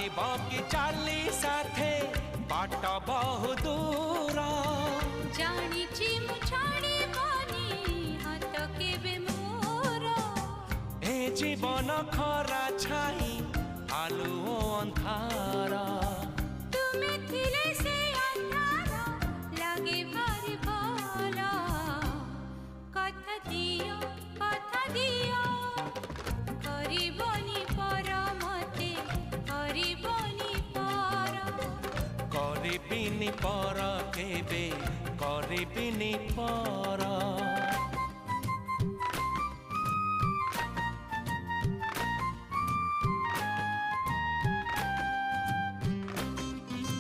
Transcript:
कि चाली साथे बाट बहु दूर जानी मु छाड़ी बनी हाथ केबे मोर ए जीवन खरा छाई आलु अंधार तुमे थिले से अंधार लागे भारी भला कथा दियो करिबनी पर मते करिबनी पर करिबिनी पर केबे करिबिनी पर।